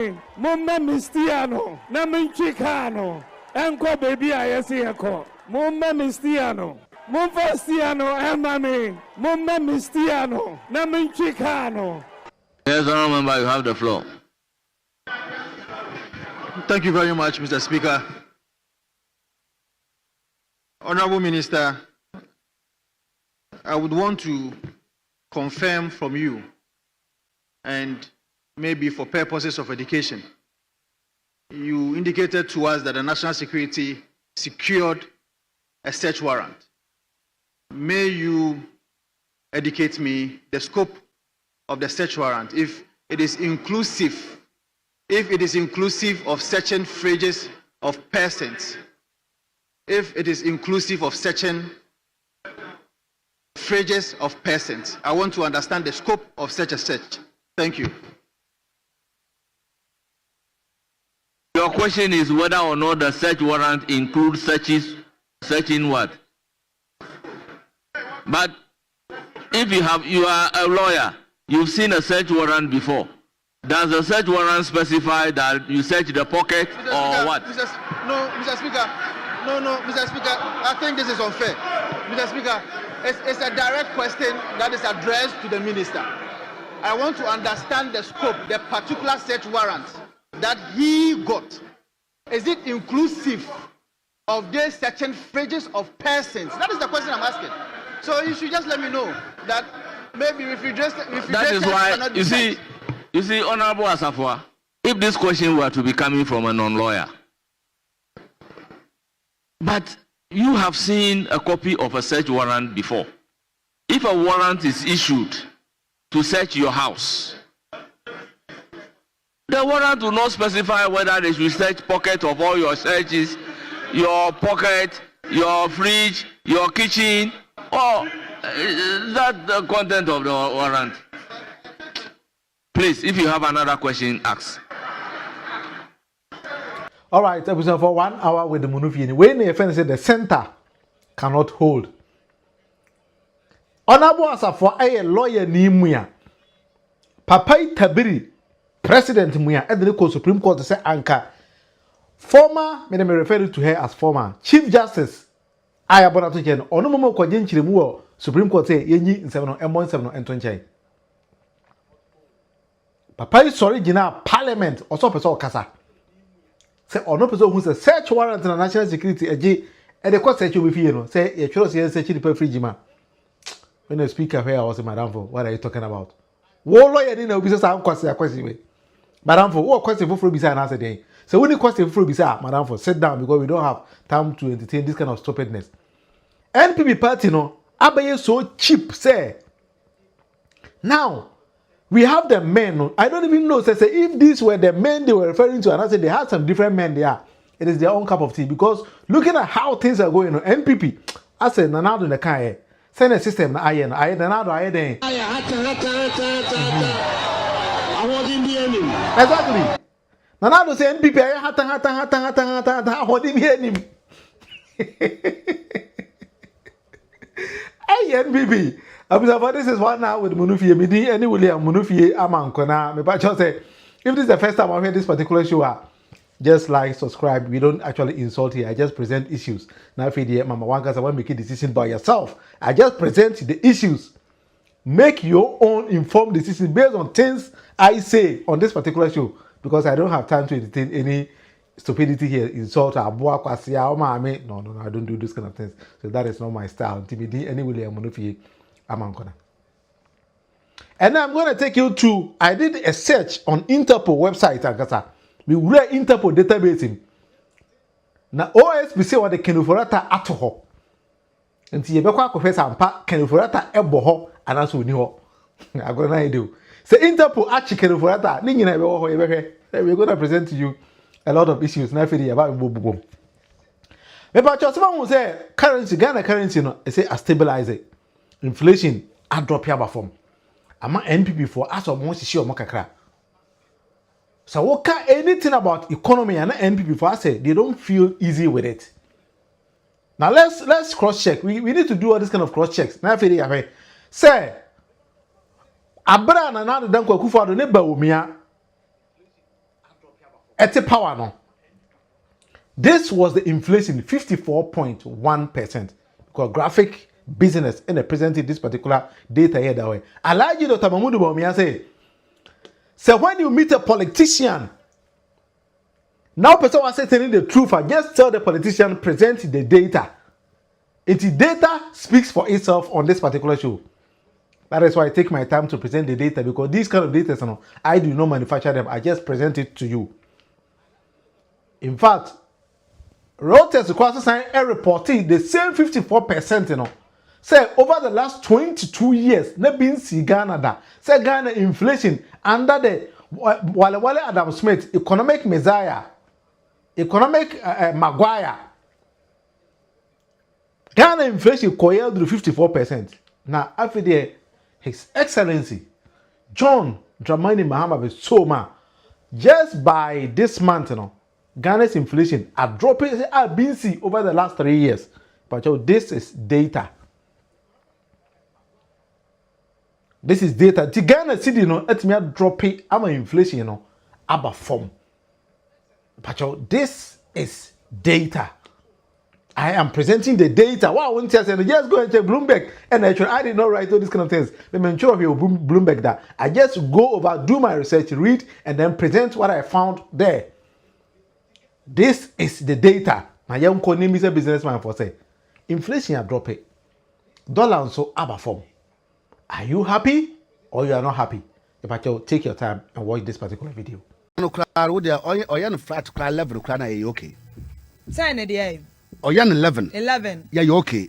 Mumma Mistiano, Namin Chicano, Uncle Baby, I see a call. Mumma Mistiano, Mumfastiano, and Mammy, Mumma Mistiano, Namin Chicano. Yes, Honourable Member, you have the floor. Thank you very much, Mr. Speaker. Honourable Minister, I would want to confirm from you, and maybe for purposes of education, you indicated to us that the National Security secured a search warrant. May you educate me the scope of the search warrant, if it is inclusive of searching phrases of persons, if it is inclusive of searching phrases of persons. I want to understand the scope of such a search. Thank you. Your question is whether or not the search warrant includes searching what? But if you are a lawyer, you've seen a search warrant before. Does the search warrant specify that you search the pocket or what? Mr. Speaker, I think this is unfair. Mr. Speaker, it's a direct question that is addressed to the minister. I want to understand the scope, the particular search warrant that he got. Is it inclusive of the searching phrases of persons? That is the question I'm asking. So you should just let me know that maybe that is why you see, Honorable Asafwa, if this question were to be coming from a non-lawyer, but you have seen a copy of a search warrant before. If a warrant is issued to search your house, the warrant will not specify whether they should search pocket of all your searches, your pocket, your fridge, your kitchen, or that the content of the warrant. Please, if you have another question, ask. All right, episode for 1 hour with the Munufi. When the offense said the center cannot hold. Honorable Asafo a lawyer Nimuya. Papai Tabiri, President Muya, at the Supreme Court to say anchor. Former, may refer to her as former Chief Justice. I abona to chen. Ono momo kwa jenchiri muo Supreme Court say yenyi nsebno M17 and 20. Papai sorry jina Parliament also person kasa. Say ono person who say search warrant na national security eje e de ko search obi fie no say ye twero say search the free jima. When the speaker here was madam for what are you talking about? Wo lawyer ni na obi say am kwase we. Madam for what question for bisa na say dey. So when the question for bisa madam for sit down because we don't have time to entertain this kind of stupidness. NPP party no abaye so cheap say. Now we have the men. I don't even know. Say if these were the men they were referring to, and I said they had some different men there. It is their own cup of tea because looking at how things are going on, NPP. I said Nanado in the car. Send a system. I Nanado. Exactly. Nanado say NPP. I hold him. Hey NPP. This is 1 hour with Munufi. Midi any William Munufi Amankona. Me just say, if this is the first time I hear this particular show, just like, subscribe. We don't actually insult here. I just present issues. Now, if you Mama Wankas, I want to make a decision by yourself. I just present the issues. Make your own informed decision based on things I say on this particular show because I don't have time to entertain any stupidity here. Insult no, I don't do this kind of things. So that is not my style. Midi any William Munufi. And I'm going to take you to, I did a search on Interpol website. We read Interpol database. Now, OSB say what the Kenuforata atoho. And see, you professor and pa Kenuforata eboho and as we knew. I'm going to idea. Say Interpol achi Kenuforata. We're going to present to you a lot of issues. Now, about boom. But someone will say currency, Ghana currency, no, say a stabilizer. Inflation a drop here form. Ama NPP for us or more share more kakra. So what can anything about economy and NPP for us say they don't feel easy with it. Now let's cross check. We need to do all this kind of cross checks. Now feel say Abra na na dan kwaku fa do ne ba omia. Ete power no. This was the inflation 54.1%. Because graphic business and presented this particular data here that way. I like you, Dr. Mahmoud Bawumia say. So when you meet a politician, now person was telling the truth. I just tell the politician present the data. It data speaks for itself on this particular show. That is why I take my time to present the data, because these kind of data, you know, I do not manufacture them. I just present it to you. In fact, Reuters requires sign a reporting the same 54%, you know. Say over the last 22 years, ne been see Ghana da. Say Ghana inflation under the Wale Adam Smith economic messiah, economic Maguire. Ghana inflation coiled to 54%. Now after the His Excellency John Dramani Mahama Soma, just by this month, you know, Ghana's inflation are dropping. I've been see over the last 3 years. But this is data. This is data. The Ghana city, you know, it's me dropping. I'm inflation, you know, about form. But this is data. I am presenting the data. Wow, I want to say, just go and check Bloomberg. And actually, I did not write all these kind of things. I'm sure of you Bloomberg that I just go over, do my research, read, and then present what I found there. This is the data. My young name is a businessman for say. Inflation are dropping. Dollar also about form. Are you happy or you are not happy? If I tell, take your time and watch this particular video. Flat level okay. Sign it. Or yan 11. 11. Yeah, you okay.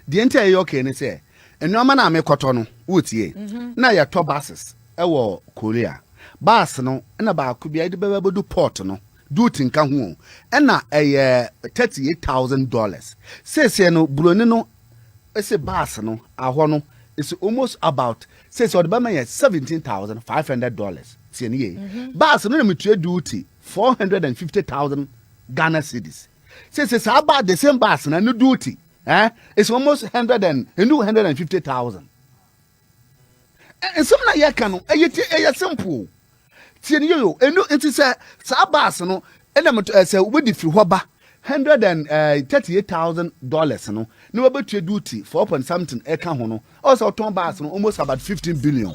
The entire you okay, and say, and no man I make cotono, would ye. Now your top buses, Korea. Bass no, and about could be able to do port no, do it in Kanhu, and now a $38,000. Says no, Brunino, it's a bass no, a hono, it's almost about, says or the Bama $17,500. CNA. Bass no, me to duty, 450,000 Ghana cedis. Says it's about the same bass and no duty. It's almost 150,000. And some na yakano, a simple. Tieni yo, and no, it is a bass no, element as a woody for hoba $138,000 no, no about your duty 4 point something ekahono. Also, Tom Bass no, almost about 15 billion.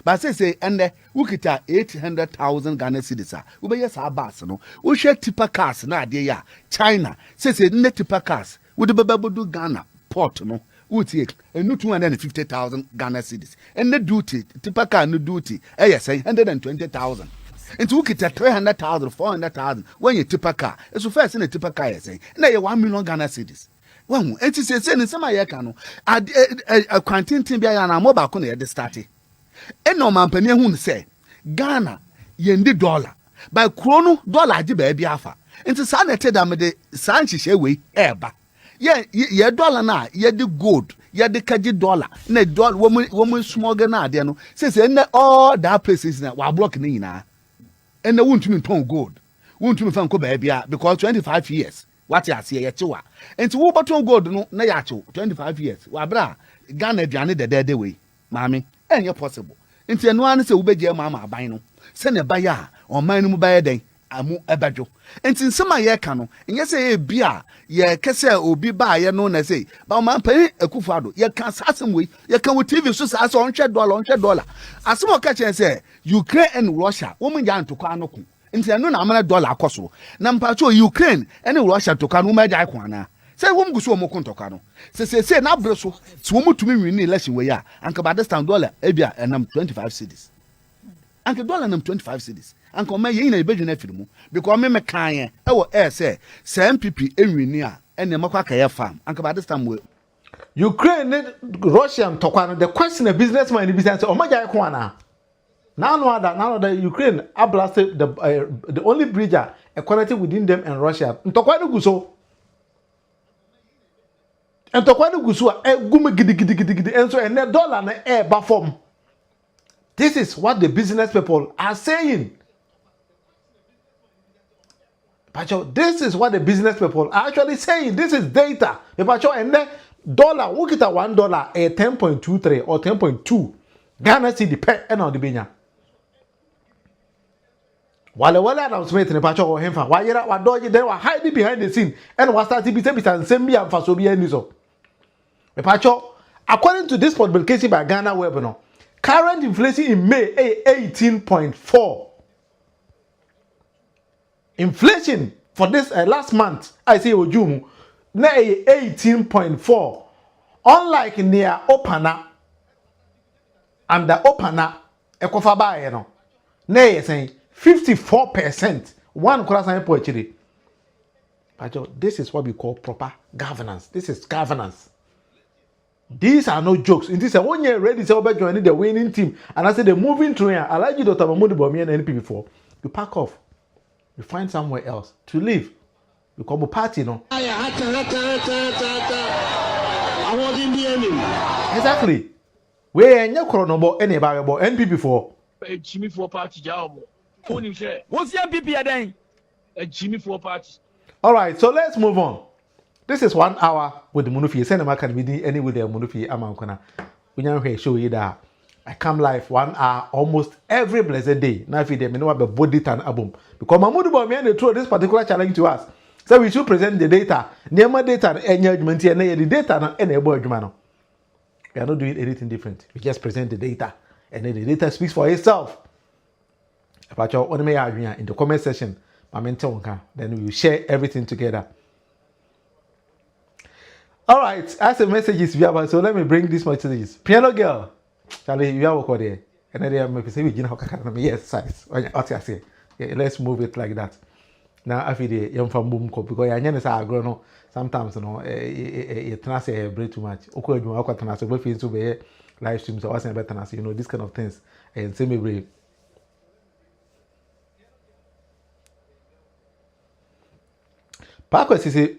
But say and ukita 800,000 Ghana cedis. Ube yes bass no. We share tipper cars na dia China. Say net tipper cars. Would the babu do Ghana port no. Would take a new 250,000 Ghana cedis. And the duty tipper car no duty. Yes, 120,000. And to ukita 300,000, 400,000 when you tipper car. It's so first in a tipper car say. Now you 1 million Ghana cedis. Well, and to say in some ayakano. A quantin timbia and a mobile corner at the starting. And no man penny who say Ghana yendi dollar by chrono dollar di baby afa into sanete da me de sanchi we eba ye dollar na ye the gold ye the kaji dollar na dollar woman small na ade no say all that places na wa block ni na and na wuntumi ton gold wuntumi fan ko baby because 25 years what ya say ye chewa into wo baton gold no na ya chew 25 years wa bra Ghana aduane de we mami enye possible nti eno an se wo beje mama aban no se ne baya o man no mu baya den amu ebadwo nti nsema ye ka no enye se e bia ye kese obi ba ye no na sei ba man pan akufado ye ka sasem we ye ka wo TV so sa so onhwe dollar asem o ka chen se Ukraine and Russia wo mu ja ntoko anoko nti eno na amana dollar akoso na mpacho Ukraine and Russia to ka no ma ja ko ana say wom guso mo kontoka no say na breso ti wom tumi win election we ya anka by this time dollar ebia enam 25 cedis anka dollar nam 25 cedis anka ma ye na ebedwena afirimu because me kan e wo say MPP enwini a ene makwa ka ye farm anka by this time we Ukraine Russian tokwa no the question a businessman in business o maja ko ana now that Ukraine have blasted the only bridge connected within them and Russia ntokwa no guso. And to kwani gusua gume gidi and so and dollar na form. This is what the business people are saying. Pacho, this is what the business people are actually saying. This is data. Pacho, and then dollar, look at $1 a 10.23 or 10.2 Ghana cedi per and on the benya. wale announcement ne pacho or hemfa wa yera wa dodge then wa hide behind the scene and wa start bi nsem bi amfa so bi ani so me pacho according to this publication by Ghana Web no current inflation in May 18.4 inflation for this last month I say June na 18.4 unlike near opener and the opener ekofa bae no na saying 54%. One cross poetry. This is what we call proper governance. This is governance. These are no jokes. In this, when you're ready to join the winning team, and I say the moving train, I like you, Dr. Mahmoud Bomi and NP before. You pack off. You find somewhere else to live. You come a party, no? Exactly. Where you chronobo any about NP before. Jimmy for party job. What's your MPP then? A Jimmy for party. All right, so let's move on. This is 1 hour with the Munufi. Cinema can be any with the Munufi Amankona. We show you that I come live 1 hour almost every blessed day. Now if you didn't know about body and album, because Mahmoud Bomi throw this particular challenge to us. So we should present the data. Near data and engagement and the data and a board man. We are not doing anything different. We just present the data, and then the data speaks for itself. About your own in the comment section, then we will share everything together. All right, as a message is via, so let me bring these messages. Piano girl, Charlie, you have a there, and then I say, yes, size. Let's move it like that. Now, I feel the young from boom because I know grown. Sometimes you know, it translates break too much. Okay, you know, I can translate. But if you live streams, so I say better translate. You know, this kind of things, and same way. Bakwasi,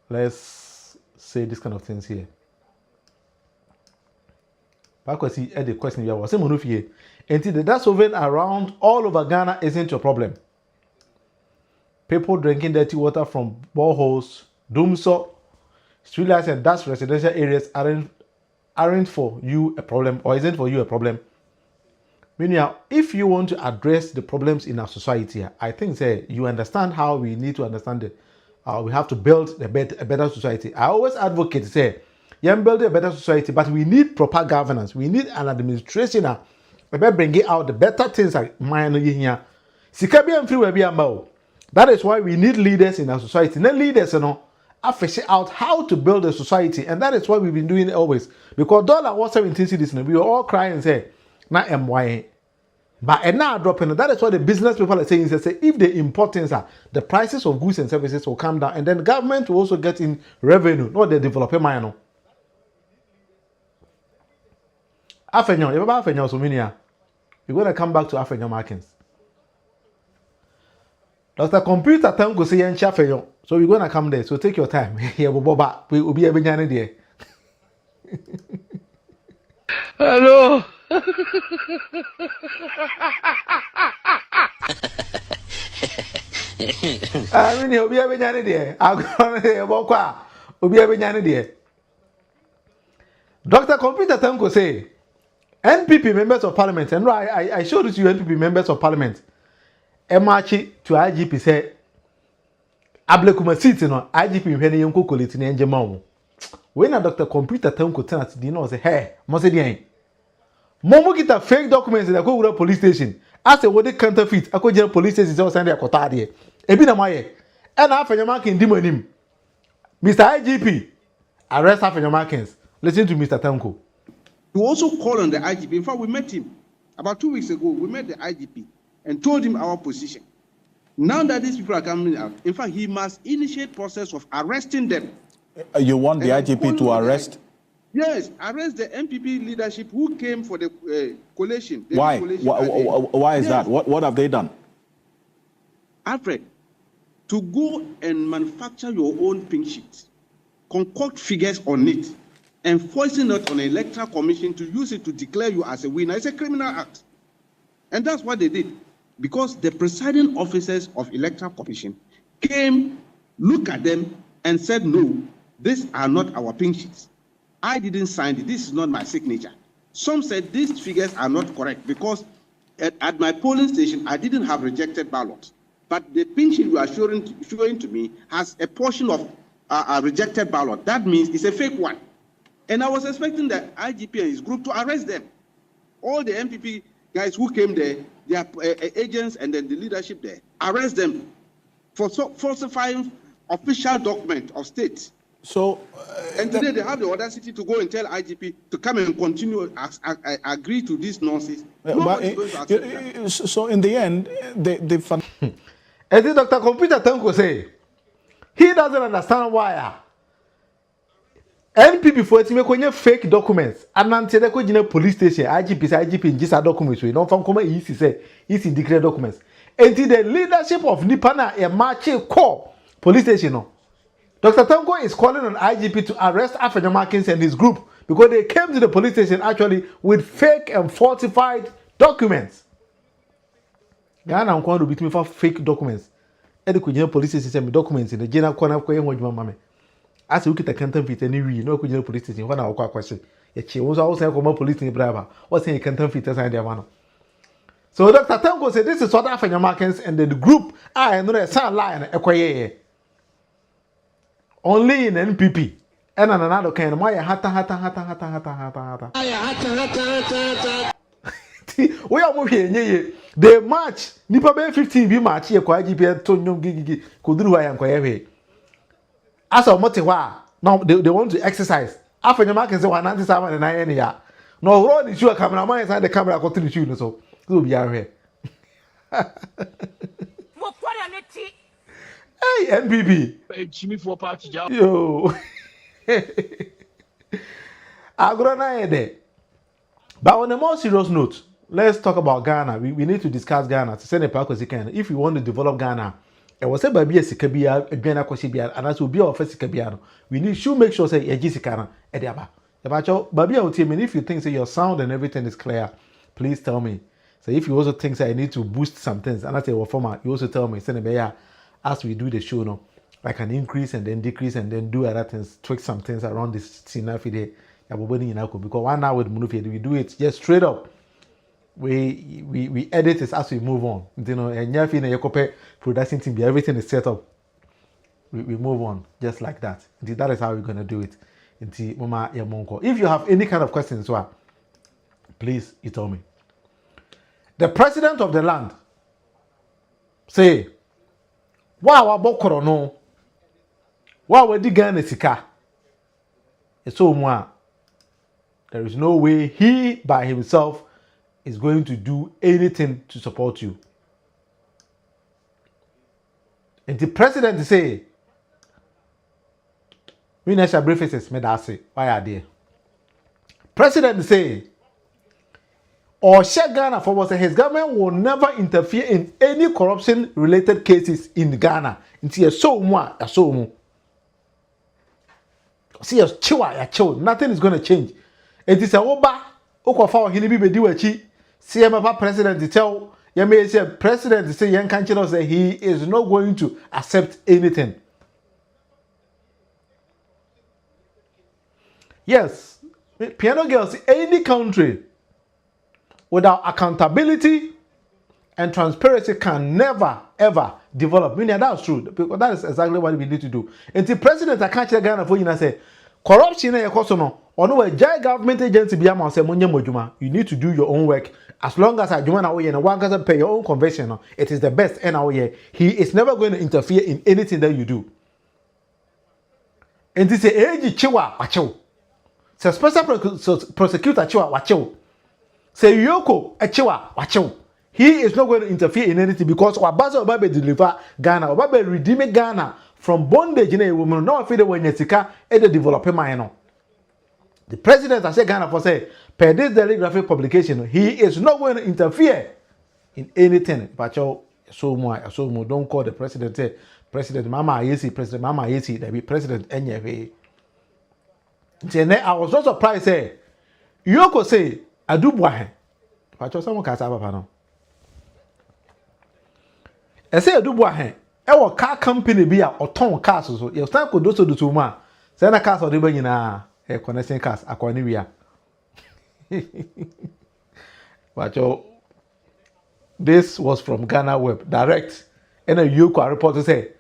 let's say this kind of things here. Bakwasi, the question you have, until the dust oven around all over Ghana isn't your problem. People drinking dirty water from boreholes, doomso, streetlights, and dust residential areas aren't for you a problem, or isn't for you a problem. Meaning, if you want to address the problems in our society, I think you understand how we need to understand it. We have to build a better society. I always advocate build a better society, but we need proper governance. We need an administration that bringing out the better things like mine here. That is why we need leaders in our society. Not leaders, figure out how to build a society, and that is what we've been doing always. Because dollar was 17 cities, we were all crying and say, "Not MYA." But and now dropping. That is what the business people are saying. They say if the import things are, the prices of goods and services will come down, and then the government will also get in revenue, not the developer money. Afenyo, you remember Afenyo Sominia? We're going to come back to Afenyo Markins. Dr. Computer time go say yen Afenyo, so we're going to come there. So take your time. Here, Boba, we will be able to there. Hello. I mean, you'll be able to there. I'm going to there. Dr. Computer time go say NPP members of parliament, and I showed it to you NPP members of parliament. Emachi to IGP say Ablekuma seat no IGP hwene yenko koliti na enje mawo. When a Dr. Computer time go tell us, no say hey, mo say dey. Momo kita fake documents that go to police station. As a what they counterfeit, I go to police station so send their quota there. Ebi na maye. And Afenyo Markins di monim. Mr. IGP, arrest Afenyo Markins. Listen to Mr. Tanko. We also called on the IGP. In fact, we met him about 2 weeks ago. We met the IGP and told him our position. Now that these people are coming out, in fact, he must initiate process of arresting them. You want the IGP to arrest? Yes, arrest the MPP leadership who came for the collation. Why? Why is that? What have they done? Alfred, to go and manufacture your own pink sheets, concoct figures on it, and forcing it on an electoral commission to use it to declare you as a winner, it's a criminal act. And that's what they did. Because the presiding officers of electoral commission came, looked at them, and said, no, these are not our pink sheets. I didn't sign it. This is not my signature. Some said these figures are not correct because at my polling station, I didn't have rejected ballots. But the pink sheet you are showing to me has a portion of a rejected ballot. That means it's a fake one. And I was expecting the IGP and his group to arrest them. All the MPP guys who came there, their agents and then the leadership there, arrest them for falsifying official document of state. So, and today they have the audacity to go and tell IGP to come and continue, agree to this nonsense. So in the end, and then Dr. Computer Tanko say, he doesn't understand why NPP for it make fake documents. And until they go police station, IGP in just documents. We don't come easy say easy declare documents. Until the leadership of Nipana a march call police station. No. Dr. Tanko is calling on IGP to arrest Afenya Markins and his group because they came to the police station actually with fake and falsified documents. Ghana will beat me for fake documents. And the police station documents in the general corner of Koyama. As you get a canton fit anyway, no police station. When I walk question, she was also a police in Brava. What's a canton fit as I did. So Dr. Tanko said this is what Afenya Markins and the group I know a sound line a only in NPP. And another kind of my hata. We are moving. They march. Nipa be 15 be march here. Kwa IGP to nyom gigi kuduru wa yankwa yewe. As of motiwa now they want to exercise. After the market say 197 ya. No road is your cameraman inside the camera continue to so. So be here. Hey, NPP. Yo. Agrona. But on a more serious note, let's talk about Ghana. We need to discuss Ghana to send a pack if we want to develop Ghana. And what's about be a Sikabia, a Ghana Kosibia, and as will be our first Sikabiano. We should make sure say a Jessicana, Ediaba. About your Babia team, and if you think say your sound and everything is clear, please tell me. So if you also think say I need to boost some things, and I say well format, you also tell me, send a bear. As we do the show now, I can increase and then decrease and then do other things, tweak some things around this scene because 1 hour with Munufi, we do it just straight up. We edit it as we move on. You know, and Yafi production team, everything is set up. We move on just like that. That is how we're gonna do it. If you have any kind of questions, please you tell me. The president of the land say, wow, Bokoro no. Wow, we Ghana sika. So moi. There is no way he by himself is going to do anything to support you. And the president say, we national briefings made us say, why are they? President say, or share Ghana for what his government will never interfere in any corruption related cases in Ghana. Until so much, see a chill, nothing is going to change. It is a oba, Okofa, Hinibi Bediwachi, CMA president to tell, you may say, president to say, young country say he is not going to accept anything. Yes, piano girls, any country without accountability and transparency can never ever develop. Meaning that's true because that is exactly what we need to do. And the president I can't Ghana for you say corruption na ekoso or no a government agency be am say monye moduma. You need to do your own work as long as aduma na we na one can pay your own convention. It is the best and he is never going to interfere in anything that you do. And this is a chiwa wacho. So special prosecutor chiwa wacho. Say Yoko Echiwa Wacho. He is not going to interfere in anything because Wabaza Obabe deliver Ghana, Obabe redeem Ghana from bondage in a woman. No afraid when Yesika and the developer mine. The president has said Ghana for say per this telegraphic publication, he is not going to interfere in anything. But so more don't call the president say President Mama Yesi, President Mama Yesi, that be President NFA. I was so surprised say Yoko say Adubwahe. Pacho someone can say papa no. I say Adubwahe. Ewo car company be a oton cars so. You stand ko do so do tuma. Say na cars o de ba nyina e connection cars akwani wia. Pacho This was from Ghana Web direct. And a Yoko report to say,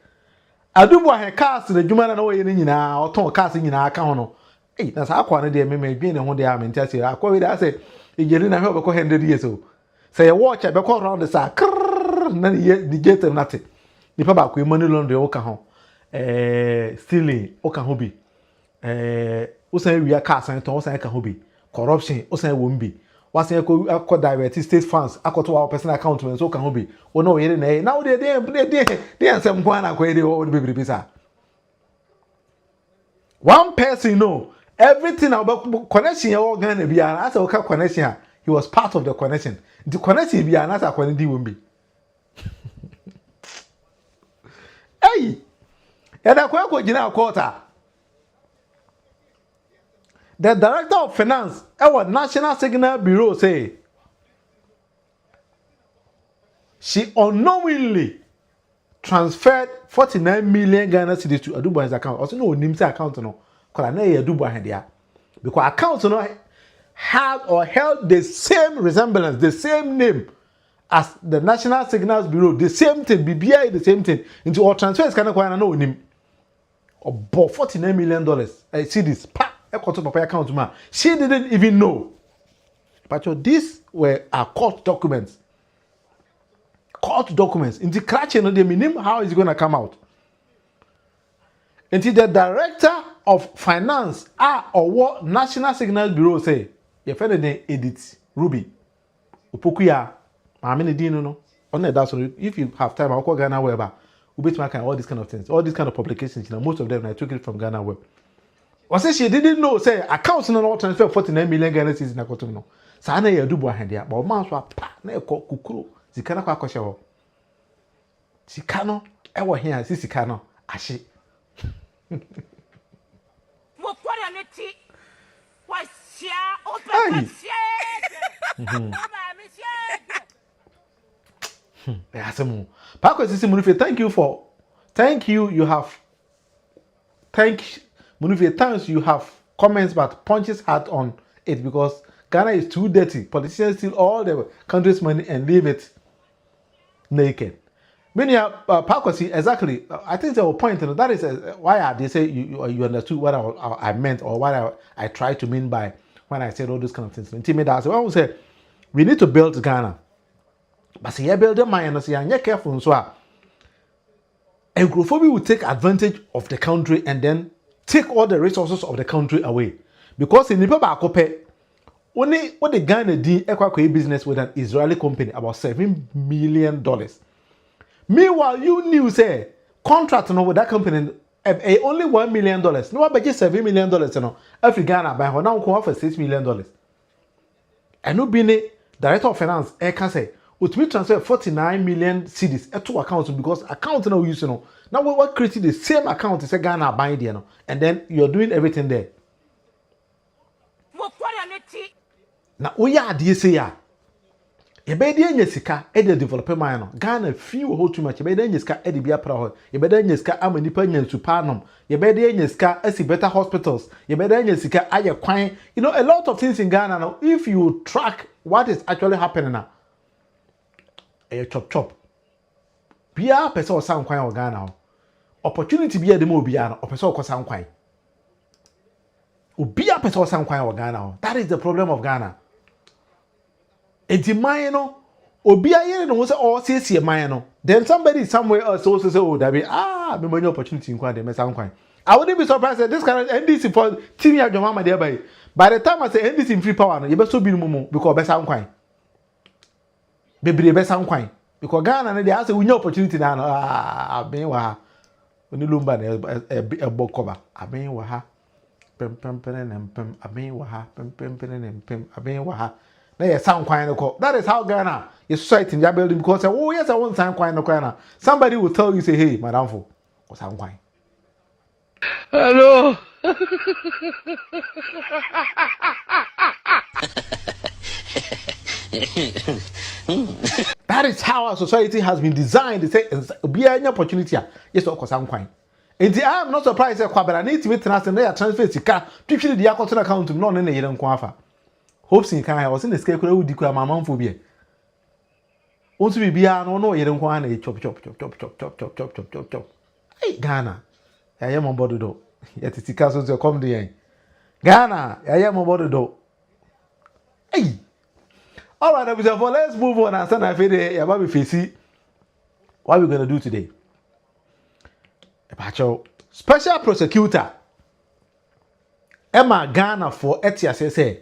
I do want a cast the Jumana no way in or ton casting in our account. Hey, that's how one day may be in one day. I'm in Tessie. I call it. I say, if you didn't have a 100 years old, say a watch, I be call around the sack. None yet the jet and nothing. The papa with money laundry, Okaho, stealing, Okahobi, Usan, we are casting to us, Okahobi, corruption, Usan won't be. What's a called direct state funds, I got to our personal account, so can be. Oh no, now they are some one acquainted old baby pizza. One person know everything about connection. You're going to be an answer connection. He was part of the connection. The connection be an answer when it won't be. Hey, and I quarter. The director of finance, our National Signal Bureau, say she unknowingly transferred 49 million Ghana cedis to Adubo's account. Also, no Nimsa account no. Because I know Adubo had there. Because accounts no had or held the same resemblance, the same name as the National Signals Bureau, the same thing, BBI, the same thing. Into all transfers, can I know him? About $49 million. Cedis. Account, she didn't even know. But these were our court documents. In the crutch, they mean how is it going to come out? Until the director of finance or what National Signal Bureau say, your friend edit Ruby. Upokuya, no. Only that's if you have time, I'll call Ghana Web. All these kind of things, all these kind of publications, most of them I took it from Ghana Web. Or say she didn't know, say accounts no transfer 49 million Ghana cedis in account no. Sana ye do bo handia, but man so pa na e ko kukuru. Sika na kwa kwahye ho. Sika no e wo hia si sika no ahye. Mo kwara ne ti. Wa sia o pe sia. Asemu. Pakwa sisi Munufe, thank you you have Munufe, thanks you have comments but punches hard on it because Ghana is too dirty. Politicians steal all the country's money and leave it naked. Many Pakwasi, exactly. I think the point that is why they say you understood what I meant or what I tried to mean by when I said all those kind of things. Intimidate. When we say we need to build Ghana, but see, you build a mind, so you're careful. So, Agrophobia will take advantage of the country and then take all the resources of the country away. Because in the paper, only what the Ghana did a business with an Israeli company about $7 million. Meanwhile, you knew say contract with that company only $1 million. No, but just $7 million. No, every Ghana buy her now for $6 million. And no being director of finance, I can say. We transfer 49 million cedis to accounts because accounts now use now we creating the same account as a Ghana buying there and then you're doing everything there. Now we are the say you better nyesika e dey develop man Ghana few hold too much you better nyesika e dey bia pra ho you better nyesika amani pa nyansu panom you better nyesika asi better hospitals you better nyesika aye kwan you know a lot of things in Ghana now if you track what is actually happening now chop bia pese o san kwan o Ghana opportunity bia dem obia no pese o ko san kwan obia pese o san kwan o Ghana that is the problem of Ghana enti man no obia yere no say o siesie man no then somebody somewhere else also say oh that be me money opportunity in kwan dem san kwan I wouldn't be surprised that this kind of NDC for team ya joma there by the time I say NDC in free power no you be so bi mumu because be san kwan bebre be san kwan because Ghana na dey say we no opportunity na aben wa ha oni lumba na e bokoba aben wa ha pem aben wa ha pem aben wa ha na ye san kwan no ko that is how Ghana your society is building because oh yes I want san kwan no kwan somebody will tell you say hey madam for san kwan hello. That is how our society has been designed. They say, be any opportunity. Yes, of course, I'm quite. And I am not surprised that I need to meet us and they are transferred to car. People, the account account to none in the Yeran Quafa. Hopes in Kaya was in the scale with the Mamma phobia. once we be an no yere nko ana chop chop chop chop chop chop chop chop chop chop chop. Hey Ghana, I am on board do. Yet it caso to come the Ghana, I am on board do. Hey. All right, let's move on and send a video about me face. What we're gonna do today? Special prosecutor Emma Ghana for ATTA say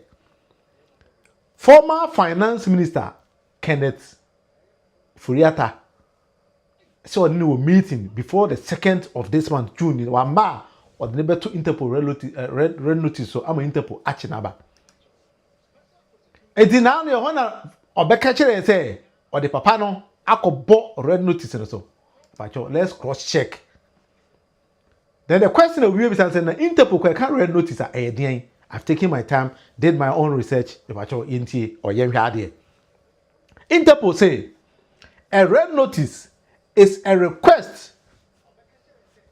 former finance minister Kenneth Furiata so in a meeting before the 2nd of this month June in Wamba or the neighbor to Interpol red notice so I'm Interpol achinaba. And now the honor or Becca say or the papa no akobo red notice so. Let's cross check. Then the question of you is saying Interpol can't red notice at a I've taken my time, did my own research about your INTI or Yemhadi. Interpol say a red notice is a request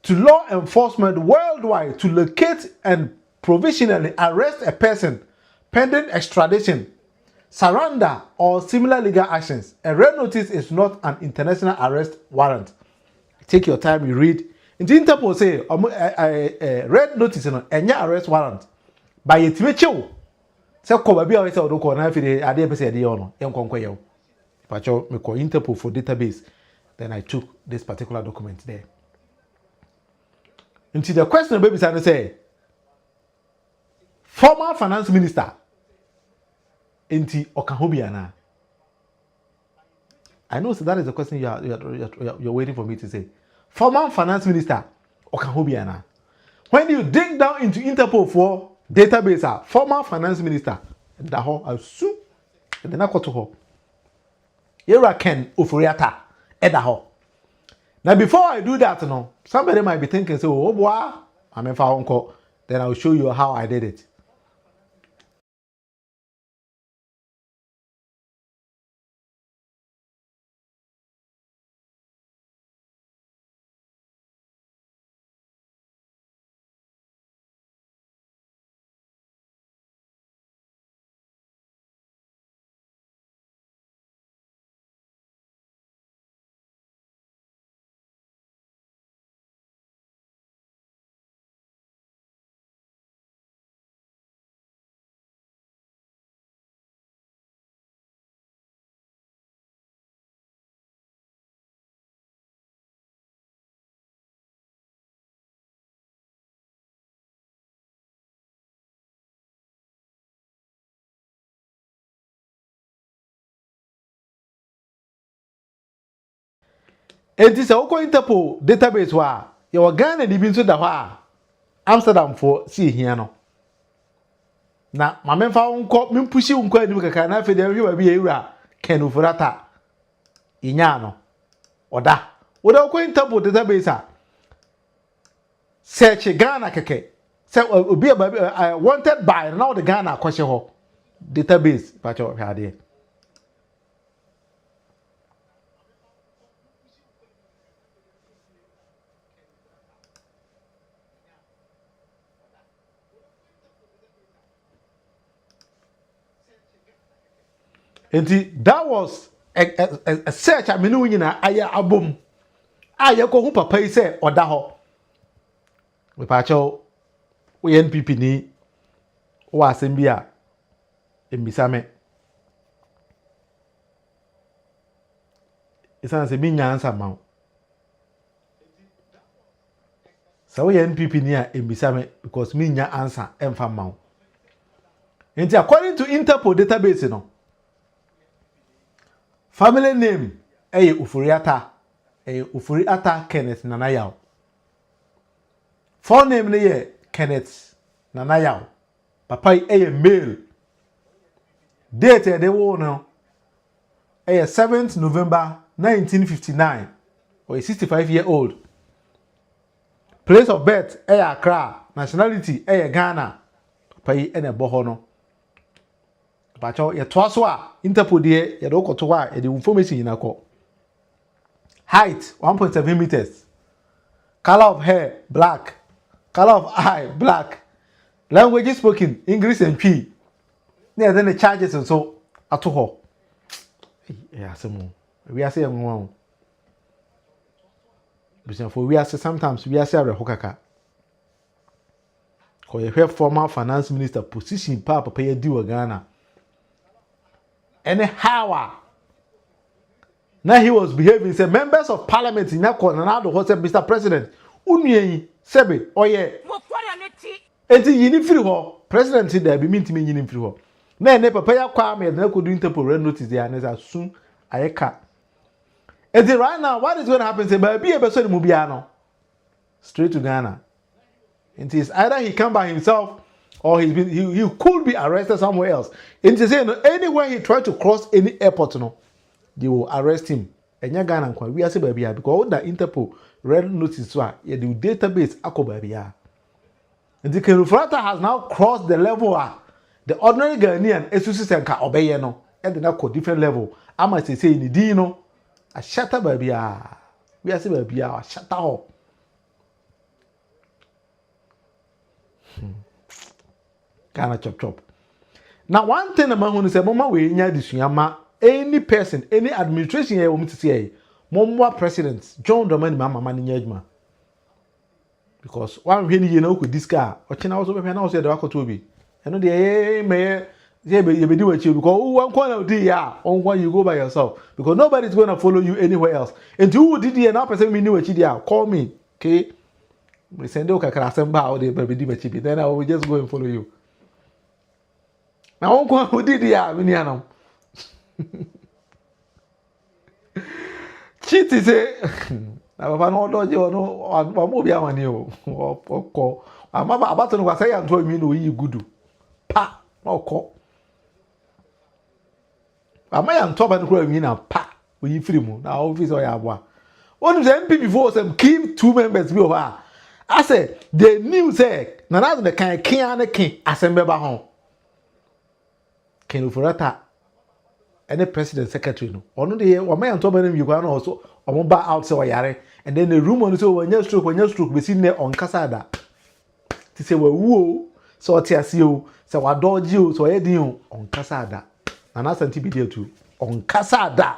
to law enforcement worldwide to locate and provisionally arrest a person pending extradition, surrender, or similar legal actions. A red notice is not an international arrest warrant. Take your time, you read. In the Interpol say a red notice no any arrest warrant. By it mecho. Say ko ba bia we say odoko na afide ade pese ade yo no enkonkwa ye. Pacho me call Interpol for database. Then I took this particular document there. Into the question baby say former finance minister Inti Okahobiana. I know so that is the question you're waiting for me to say. Former finance minister Okahobiana. When you dig down into Interpol for database, former finance minister, Daho Asu, and then I got to her. Here Ken Ufuriata, Edaho. Now, before I do that, somebody might be thinking, so, oh boy, I'm in for uncle. Then I'll show you how I did it. And this is Interpol database wa your Ghana di bin so da hɔ Amsterdam for see here no. Na ma memfa unko mempushi unko anim kaka na fe de hwe bi ewura Ken Ufurata inya no. Oda. Oda Interpol database a search Ghana keke. Say obi wanted by now the Ghana kwahye hɔ database pa cho hade. And that was a search I mean nyina aya abom. Aya ko hu papa yi say oda ho. We pa cho we NPP ni o asem bi a embisame. Isa se bi nya ansa ma. So we NPP ni a embisame because me nya answer emfa ma. And according to Interpol database no family name Ufuriata Ufuriata Kenneth Nanayao. Full name ne Kenneth Nanayao. Papa male. Date they wo no 7th November 1959. Or 65-year-old. Place of birth Accra. Nationality Ghana. Papa ene boho no. Pacho ye twaso a Interpol de ye do koto a ye de information ina ko. Height 1.7 meters. Color of hair black. Color of eye black. Language spoken English and P. Then the charges and so ato ho. Yeah, some. We are saying one. For we are sometimes we are saying hokaka. Because you have former finance minister position papa pay do Ghana. Anyhow, now he was behaving. Say members of parliament in that corner now the Mr. President. Unye sebe oye. Enti yini free ho. President there be mean to me yini free ho. Na ne papa ya kwa me na ko do Interpol red notice there and as soon ayeka. Enti right now what is going to happen say baby e be so mu bia no. Straight to Ghana. It is either he come by himself or he could be arrested somewhere else. It is saying anywhere he try to cross any airport, no, they will arrest him. And you Ghana, we are saying baby because the Interpol red notice the database ako baby. And the Kenufrata has now crossed the level the ordinary Ghanaian SUC and ka obey no, and then go different level. I must say in the no, a shatter baby. We are saying baby a shatter up. Ghana chop. Now one thing about when you say mama we nya disuyama any person any administration here we to say mama president John Dramani mama ni nyadwuma because one hwe ni ye na ko diska o chena also be na also dey akoto bi eno dey me ye be di wachi because one corner dey ya on one you go by yourself because nobody is going to follow you anywhere else and who did here now person me ni wachi dey call me okay we send you kakra asamba o dey be di wachi bi then I will just go and follow you. Now, who did ya, Minianum? Cheat is a. I have an order, you know, on Mobia on you, or call. I'm about to was saying to me, no, you good. Pa, or call. I may am top and growing in a pa, we free moon, our office or Yabwa. One of the MP before them came 2 members over. I said, the news said, none of the king assemble home. Ken Uforata any president secretary no ono de o man to ban you kwa no also o ba out say yare and then the rumor say when stroke be sin ne on kasada ti say wawu so tiase o say wadoji o so yedin o on kasada na na santi be there too on kasada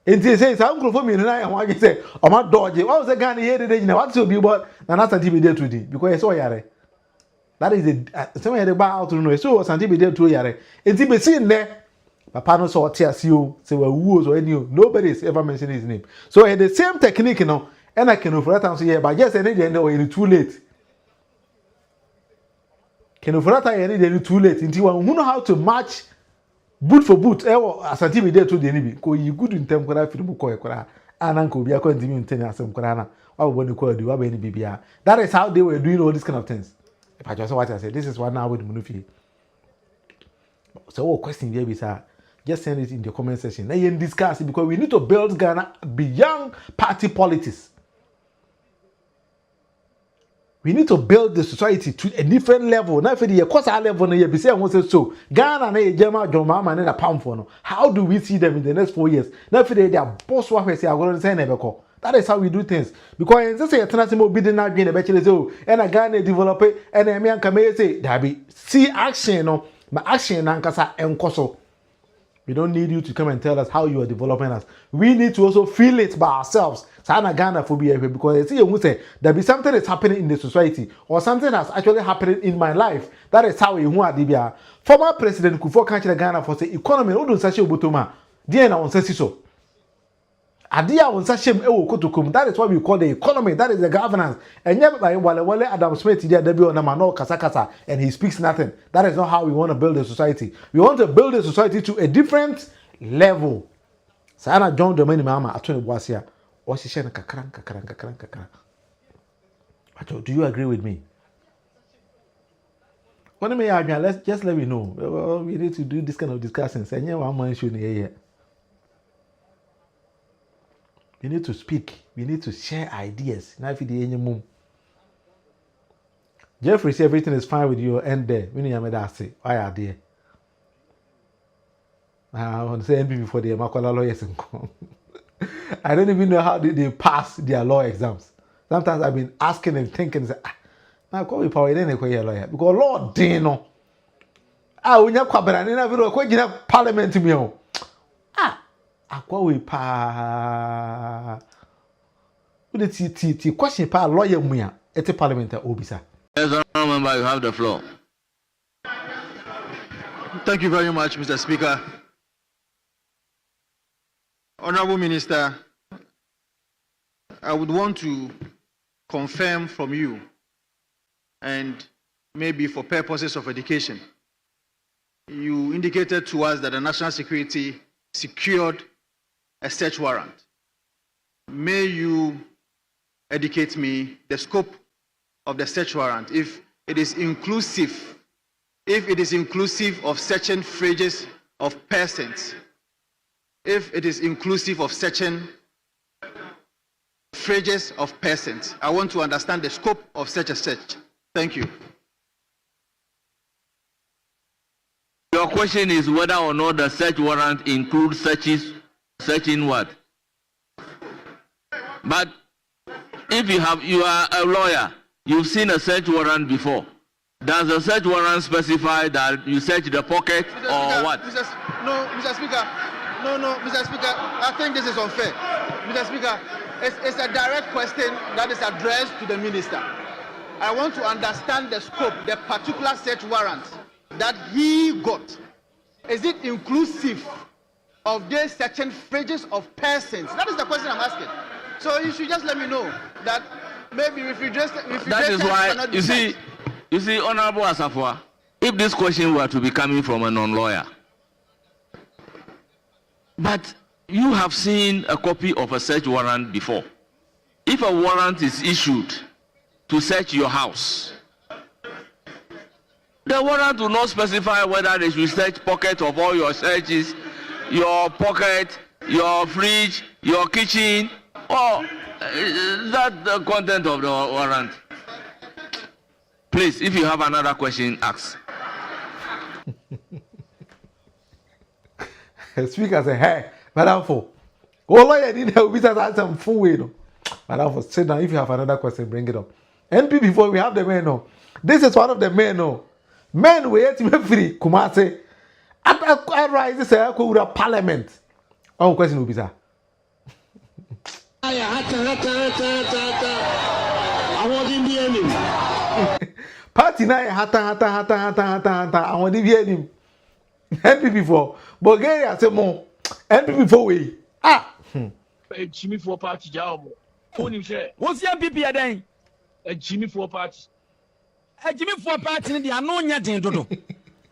enti say sa nkrofo mi na ya ho age say o ma doji what was the Ghana here dey na what say be but na na santi be there too because say yare. That is the some of the bar out to know. So something be there to yare. It's be seen there. Papa no so TSU say we who or any nobody is ever mentioned his name. So the same technique, you know, and I can for that time say, but just any day it's too late. Can for that any day too late. Until one who know how to match boot for boot. As something be there to the enemy. Because you good in time for film ko ekora. Ananko be according to me in 10 asem kora na. What we go do? What be any bibia? That is how they were doing all these kind of things. If I just what I said, this is one hour with Munufi. So, question there is just send it in the comment section. Let you discuss it because we need to build Ghana beyond party politics. We need to build the society to a different level. Now, for the course level, you be saying so. Ghana na Jema Joma and a pound for no. How do we see them in the next 4 years? Now, for the boss what we say, I'm going to say never call. That is how we do things. Because in this international bidding not being a bachelor so and a Ghana developer and a man can say that be see action no my action and kasa and koso. We don't need you to come and tell us how you are developing us. We need to also feel it by ourselves. Sana Ghana phobia because I see you say there be something that's happening in the society or something that's actually happening in my life. That is how you want to former President Kufuor country Ghana for say economy odun sashi obotoma. Dia na on so. Adia on sashem ewo kotokum. That is what we call the economy. That is the governance. And yet by Wale Adam Smith there debi on no kasa and he speaks nothing. That is not how we want to build a society. We want to build a society to a different level. Sana John Dramani mama atone boasia. Oshishe na kakran. Do you agree with me? When me let's let me know. We need to do this kind of discussions. And yeah, one man should hear. We need to speak. We need to share ideas. Now if you any mum. Jeffrey say everything is fine with you and there. We need to say why are there? I want to say NB before the Makola lawyers. I don't even know how they pass their law exams. Sometimes I've been asking and thinking, now call me power then a lawyer because Lord Dino. When you're quabbling, I never go to parliament to me. akwa we pa we the question pa lawyer mu ya ete parliament obisa. Yes, honorable member, you have the floor. Thank you very much, Mr. Speaker. Honorable Minister, I would want to confirm from you, and maybe for purposes of education, you indicated to us that the national security secured a search warrant. May you educate me the scope of the search warrant, if it is inclusive of searching fridges of persons, if it is inclusive of searching fridges of persons. I want to understand the scope of such a search. Thank you. Your question is whether or not the search warrant includes searching what? But if you are a lawyer, you've seen a search warrant before. Does the search warrant specify that you search the pocket or what? Mr. Speaker. No, Mr. Speaker. I think this is unfair. Mr. Speaker, it's a direct question that is addressed to the minister. I want to understand the scope, the particular search warrant that he got. Is it inclusive of the searching fridges of persons? That is the question I'm asking. So you should just let me know that maybe that is why you see, Honorable Asafwa, if this question were to be coming from a non-lawyer, but you have seen a copy of a search warrant before. If a warrant is issued to search your house, the warrant will not specify whether they should search pocket of all your searches, your pocket, your fridge, your kitchen, or is that the content of the warrant? Please, if you have another question, ask. Speaker say, hey, Madam Fo. Oh, lawyer didn't help me to answer full way. No. Madam Fo, sit down. If you have another question, bring it up. NP before we have the men. No. This is one of the men. No. Men we yet me free. Kumase. I rise this parliament. Oh, question will be sir. Party na hata. I want to be him. NP before. Bulgaria say more. NP before we. Jimmy for party job. Only share. What's your NPP then? A Jimmy for party. A Jimmy for party in the unknown yet.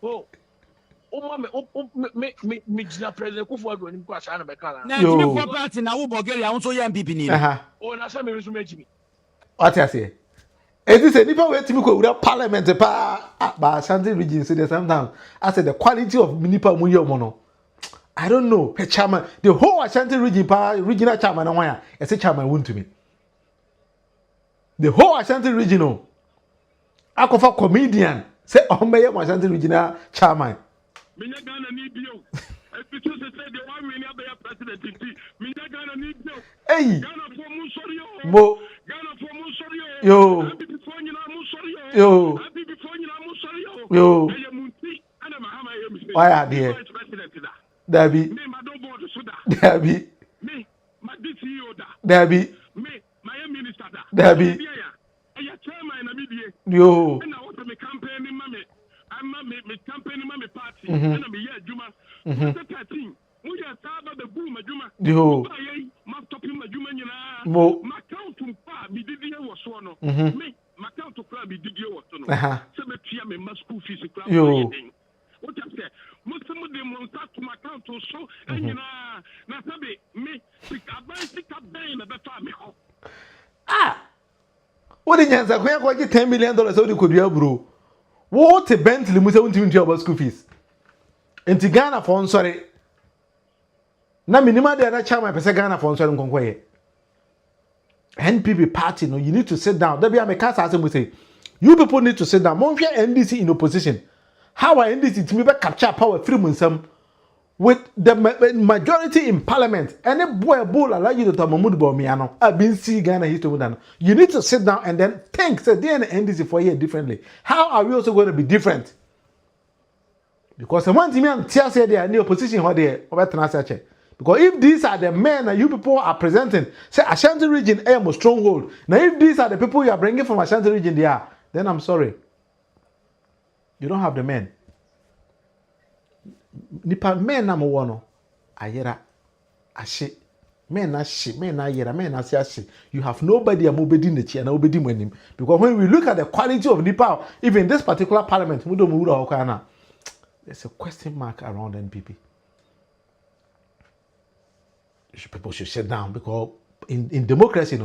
Oh, me, President Kufuor going to crash and Becala. Now, Jimmy for party now, Bulgaria also NPP. Oh, that's a Jimmy. What I say? It is a nipa wait to go with parliament but Ashanti region say the same time. I said the quality of nipa muyo mono. I don't know. Her chairman, the whole Ashanti region regional chairman and why I say chairman won't to me. The whole Ashanti regional. I go for comedian. Say Omeye Ashanti regional chairman. Hey, Mo, yo, why are there? Debbie, yo. Yo. Mo. Yo. What did you say? Where got $10 million? How you could do, bro? What a Bentley must have to about school fees. In Ghana for sorry. Na minima de na chairman pese Ghana for sorry nkonkwe. NPP party no, you need to sit down. There be a mekasa as we say. You people need to sit down. Monfia NDC in opposition. How are NDC to be capture power free munsam with the majority in parliament? Any boy bull allow you to tell Mahmoud Bawumia. I've been seeing Ghana history. You need to sit down and then think. Say they and NDC for here differently. How are we also going to be different? Because the one thing I'm tear say they are in the opposition. What they over transfer. Because if these are the men that you people are presenting, say Ashanti region a stronghold. Now if these are the people you are bringing from Ashanti region there, then I'm sorry. You don't have the men. Nipa men number one. Ayera ashe. Men ashe. Men ayera. Men ashe. You have nobody amobedi nechi and obedi mwenim. Because when we look at the quality of Nipa, even this particular parliament, there's a question mark around NPP. People should sit down because in democracy,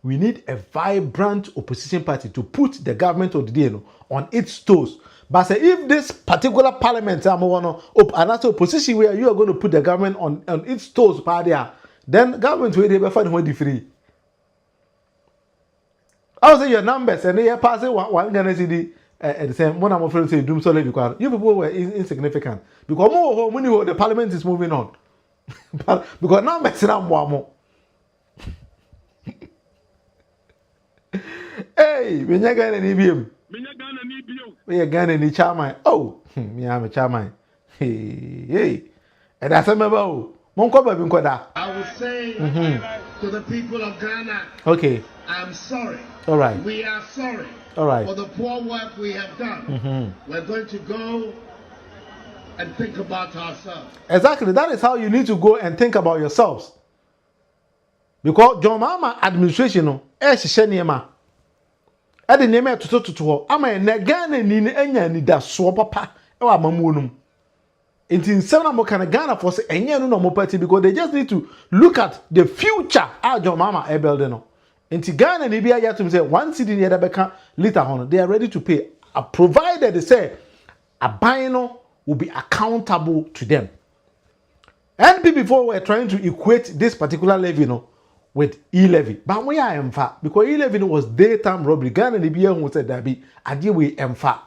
we need a vibrant opposition party to put the government of the day on its toes. But say if this particular parliament, another opposition where you are going to put the government on its toes, then government will be find free. I will say your numbers and they are passing one Ghana cedi the same. One of my friends say doom so you people were insignificant because more money the parliament is moving on. Because now messing up more. Hey, when you get any BM, we are getting any charm. Oh, me am a charm. Hey, and that's a member. I would say to the people of Ghana, okay, I'm sorry. All right. We are sorry. All right. For the poor work we have done. We're going to go and think about ourselves. Exactly. That is how you need to go and think about yourselves. Because John Mama administration, the name to ama Ghana ni enya ni da so papa e wa mamuonum. In seven mo kan Ghana for say enya no no party because they just need to look at the future John Mama e building no. Inti Ghana ni bia yatum say 1 cedi ni da beka liter hono they are ready to pay provided they say a buy no will be accountable to them. And before we're trying to equate this particular levy with e-levy. But we are emfa because e-levy was daytime robbery. Ghana the BN who said that be idea we emfa.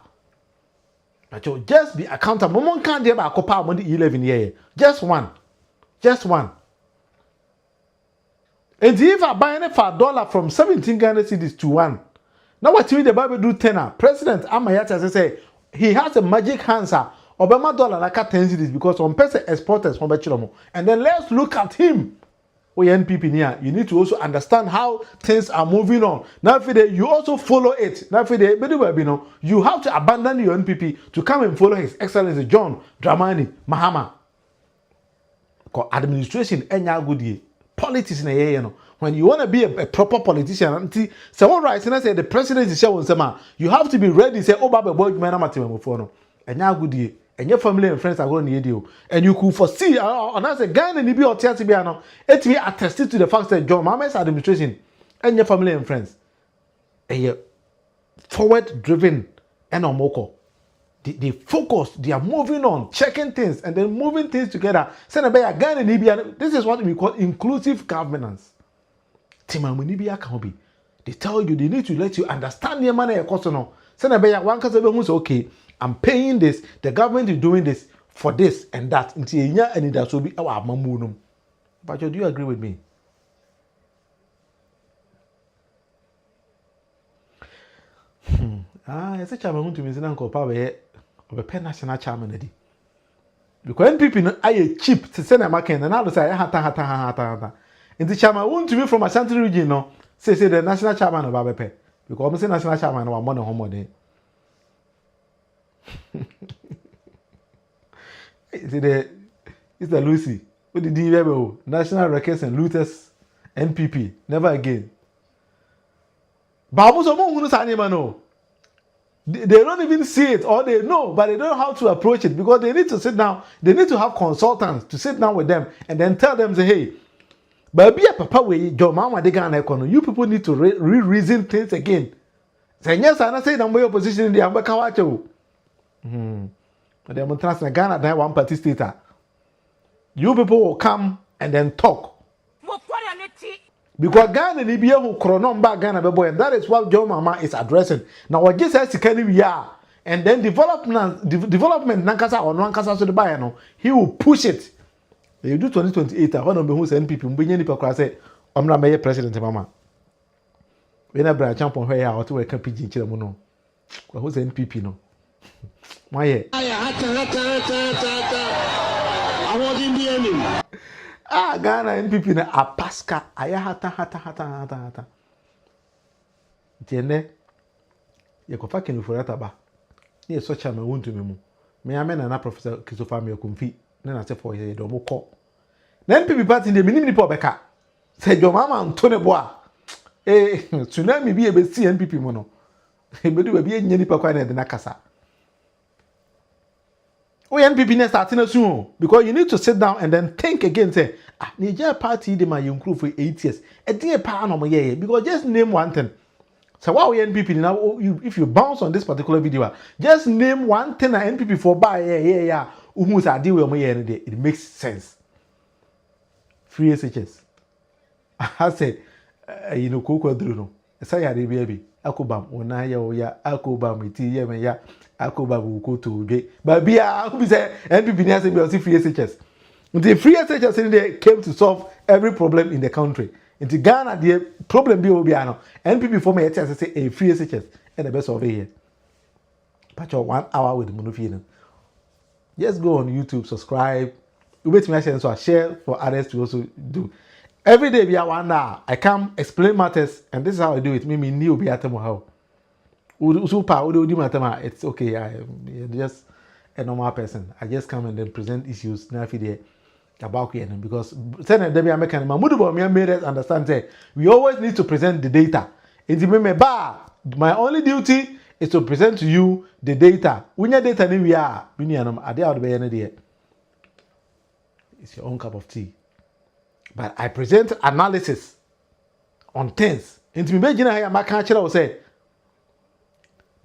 But you just be accountable. Mom can't be about copa on the e-levy here. Just one. Just one. And if I buy it for $1 from 17 Ghana cedis to 1. Now what you the Bible do tenor. President Amayata say he has a magic answer. Obama dollar like 10 cedis because some person exporters from Bechilomo. And then let's look at him. NPP near. You need to also understand how things are moving on. Now, if you also follow it. Now, if you have to abandon your NPP to come and follow His Excellency John Dramani Mahama. Because administration enya good politics na ye. When you want to be a proper politician, someone writes and I say the president is showing you have to be ready. Say, oh, Baba, boy, man, I'm at him. Enya good and your family and friends are going to need you. And you could foresee, and as a guy in the or Tiano, it will attest to the fact that John Mama's administration and your family and friends are forward driven and on moko. They focus, they are moving on, checking things, and then moving things together. This is what we call inclusive governance. They tell you, they need to let you understand your money. One can say, okay, I'm paying this, the government is doing this for this and that. And that will be our mamunum. But do you agree with me? It's a chairman to me, Uncle Papa, of a pen national chairman. Because NPP are cheap to send a market and I'll say, hata. And the chairman won't to me from Ashanti region, say the national chairman of Abepe. Because I'm saying national chairman of one home. It's the Lucy. What did you ever? National Records and Looters NPP. Never again. Babu they don't even see it or they know, but they don't know how to approach it because they need to sit down. They need to have consultants to sit down with them and then tell them, say, hey, but be a papa way, your mama they gonna economy. You people need to reason things again. Say yes, and I say I'm your position in the Ambakawacho. The demonstration in Ghana, that one party state. You people will come and then talk. Because Ghana ni biya who chronom back Ghana boy, and that is what John Mama is addressing. Now what just says we are, and then development nankasa or nankasa so the buy no, he will push it. They do 2028. I want to be who's NPP. Mbinye ni pakwa say, Omra meye president mama. We na bra champion where ya otu we ka pidgin chire mu no. Kwa who's NPP no. Why? Ghana NPP na apaska aya hata. Tiene ye kofa Kenufurata ba. Ye so chama wonto me mu. Me amena na Professor Christopher me konfi na na se for ye do mo ko. Na NPP party de minim ni po beka. Se jo mama ntone bo a. Tsunami bi e be si NPP mo no. E be do bi enye ni pa kwa na de na kasa. NPP next starting soon because you need to sit down and then think again. Say, Niger party de my young crew for 8 years. A dear pan on my because just name one thing. So why NPP now? If you bounce on this particular video, just name one thing that NPP for buy. Yeah. Who's I deal with my it makes sense. Free SHS. I said, you know, Coco Druno. Say, I baby. Akobam, ona ya akobam iti ye me ya akobam ko to be but bia akubi say NPP na say be on free SHS. The free SHS in there came to solve every problem in the country. In Ghana the problem be obi ano NPP for me say a free SHS and the best of here. Patch 1 hour with Munufi. Just go on YouTube, subscribe. You wait me so share for others to also do. Every day we are 1 hour. I come explain matters, and this is how I do it. Me new be at how. It's okay. I'm just a normal person. I just come and then present issues. Now about because made us understand that we always need to present the data. My only duty is to present to you the data. When your data we are, it's your own cup of tea. But I present analysis on things. Into me, my country will say,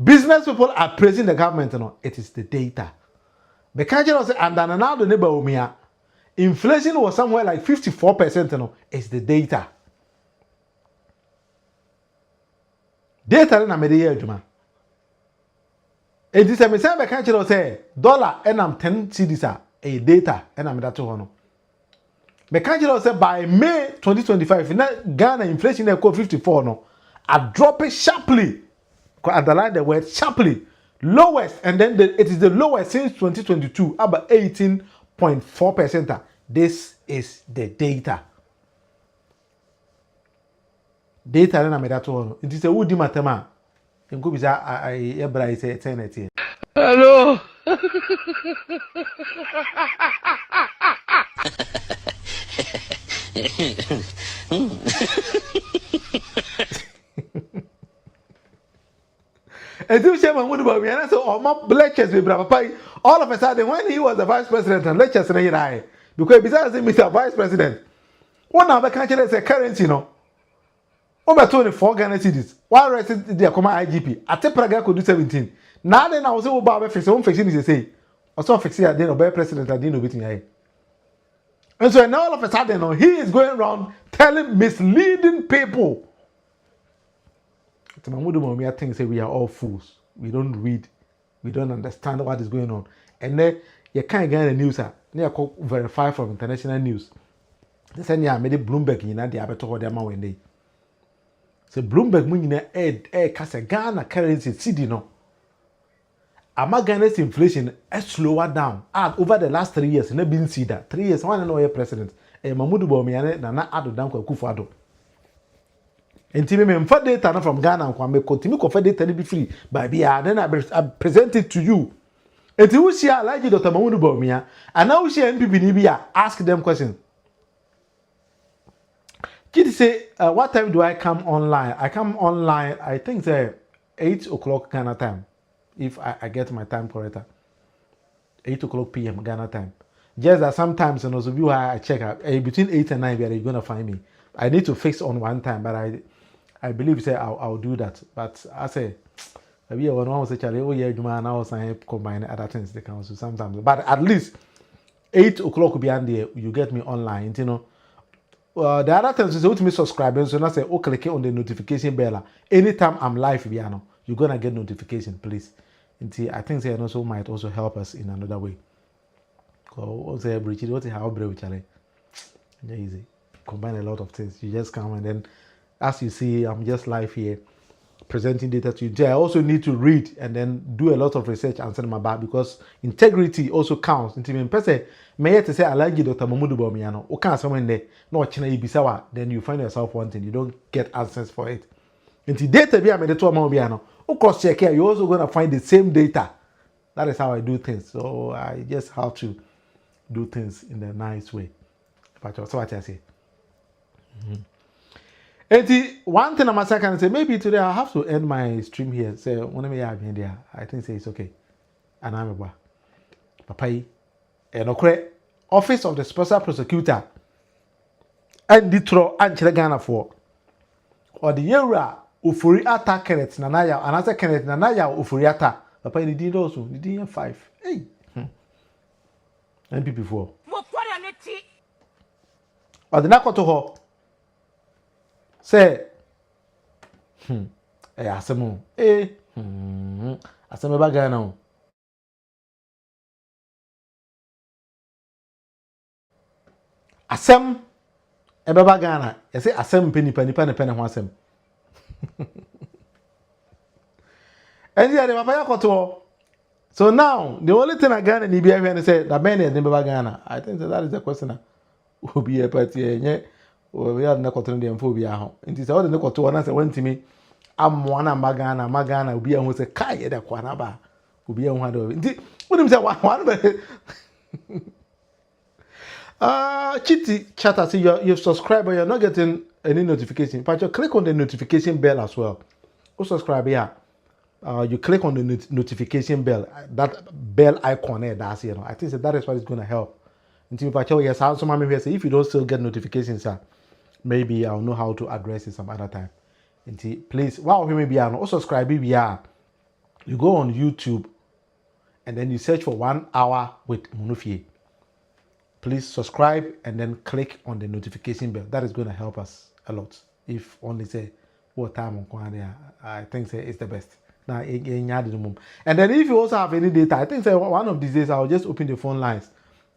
business people are praising the government. No, it is the data. The country will say, and then now the neighbor umia, inflation was somewhere like 54%. No, it's the data. Data na mediya juma. It is a message the country will say, dollar and I'm 10 cedis a data and I'm that 200. The country said by May 2025, Ghana inflation equal 54 no, a drop it sharply. Underline the word sharply, lowest, and then it is the lowest since 2022, about 18.4%. This is the data. Data na me that one. It is a woody matema. In go bisa I say eternity. Hello. And you say, "Man, what about me?" And I said, "Oh, my lectures with Papa." All of a sudden, when he was the vice president, and lectures in the because besides him, Mr. Vice President, one of the country say currency, you know, over 24 Ghana cedis. One rest the command IGP. At the Praga could do 17. Now then, I was able to fix one fixing is say, or so fixing at the end of president. I didn't know between here. And so now all of a sudden, he is going around telling misleading people. I think say we are all fools. We don't read, we don't understand what is going on. And then you can't get the news. You verify from international news. They say yeah, made Bloomberg in the abeto ho dem when day. So Bloomberg mun ina kasa Ghana currency CD no. Ama Ghana's inflation is slower down. Over the last 3 years, never been see that. 3 years, one no president. Mamudu Bawumia na ado dan kwa Akufo-Addo. Enti me mfa data na from Ghana kwa me continue ko data be free by bia then I present it to you. Enti who share like Dr. Mamudu Bawumia and now share NPP ni bia ask them questions. Kid say what time do I come online? I come online I think say 8 o'clock Ghana time if I get my time correct. 8 o'clock PM Ghana time. Just that sometimes and also view I check out between 8 and 9 you're gonna find me. I need to fix on one time, but I believe say I'll do that. But I say maybe one was actually oh yeah, Juma now I combine other things they can also sometimes. But at least 8 o'clock will be on there. You get me online, you know. The other things is me subscribe, so now say oh click on the notification bell. Anytime I'm live, you're gonna get notification, please. Until I think they also might also help us in another way. Because what's how brave easy. Combine a lot of things. You just come and then, as you see, I'm just live here. presenting data to you. I also need to read and then do a lot of research and send my back because integrity also counts. Into me, person may to say I like you, Dr. Mamudu Bomiano. O can't someone there no China Ibisawa. Then you find yourself wanting. You don't get answers for it. Into data be I made the two Mobiano. Of course, check here. You're also gonna find the same data. That is how I do things. So I just have to do things in a nice way. But that's what I say. And one thing I'm saying, say maybe today I have to end my stream here. Say when I have been there, I think say it's okay. And I'm a papa. And okay, Office of the Special Prosecutor and Ditro and Ghana for or the era OFORI ATTA Kenneth Nanaya and as a Kenneth Nanaya OFORI ATTA. Papa, you did also. You did 5. Hey, NPP 4. Or the Nako to her. Say, Asemo, Asemo Bagano. Asem, Ebabagana. I say Asem penny wasem. And the Papa Koto. So now, the only thing I got in Ibia and say that man is Nebagana. I think that is the question. Will be a party, we are not controlling the phobia. It is all the Noko to answer when to me. I'm one Magana, will be a who's a Kai at a Quanaba. Will be a one of it. What him say one? Chitty chatter, see you've subscribed, but you're not getting any notification. But you click on the notification bell as well. Go subscribe here. You click on the notification bell, that bell icon there. That's I think that is what is going to help. Until yes, I also maybe say if you don't still get notifications, maybe I'll know how to address it some other time. Until please, wow, maybe I also subscribe. You go on YouTube and then you search for 1 hour with Munufie. Please subscribe and then click on the notification bell. That is going to help us a lot. If only say what time on there, I think say it's the best. Now, and then if you also have any data, I think say one of these days I'll just open the phone lines.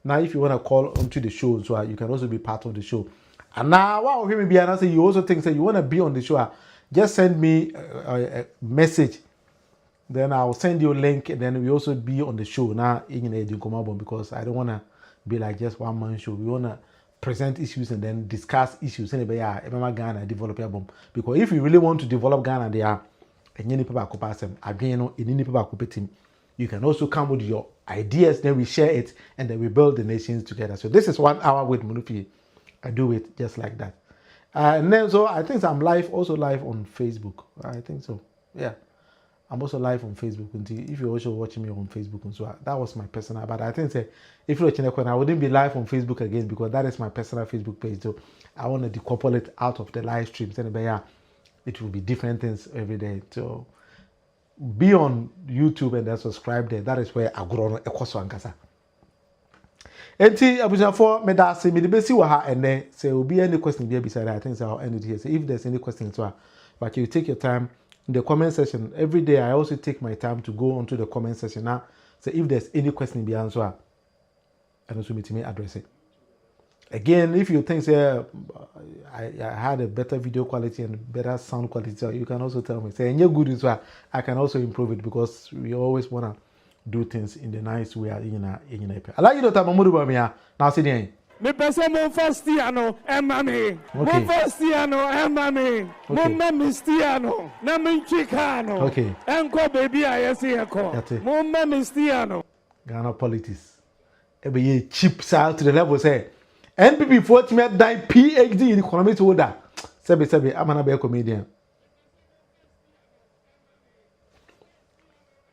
Now, if you want to call onto the show, so you can also be part of the show. And now, wow, here maybe I say you also think say you want to be on the show, just send me a message. Then I'll send you a link, and then we also be on the show now in because I don't want to be like just one man show. We want to present issues and then discuss issues. And Ghana develop your bomb because if you really want to develop Ghana, there are any people again in any people team. You can also come with your ideas, then we share it, and then we build the nations together. So this is 1 hour with Munufi. I do it just like that. And then so I think I'm also live on Facebook. I think so. Yeah. I'm also live on Facebook. If you're also watching me on Facebook, and so that was my personal. But I think if you're watching I wouldn't be live on Facebook again because that is my personal Facebook page. So I want to decouple it out of the live streams. And it will be different things every day. So be on YouTube and then subscribe there. That is where I grow a course on Gaza. Enti abuja for me da se me de besi wa ha and then say will be any question there beside I think I'll end it here. So if there's any question so but you take your time in the comment section every day. I also take my time to go onto the comment section now. So if there's any question be answer and also meet me address it. Again, if you think I had a better video quality and better sound quality, so you can also tell me. Say, and you're good as well. I can also improve it because we always want to do things in the nice way. I like you, Dr. Mamudu Bamia. Now, see the Me pese mon fastiano emami. Mon fastiano emami. Mon memistiano. Na minchikano. Okay. Enko baby ayesi eko. Mon memistiano. Ghana politics. Ebe ye cheap side to the level say. NPP 40 me die PhD in economics holder. Sebe I'm an be comedian.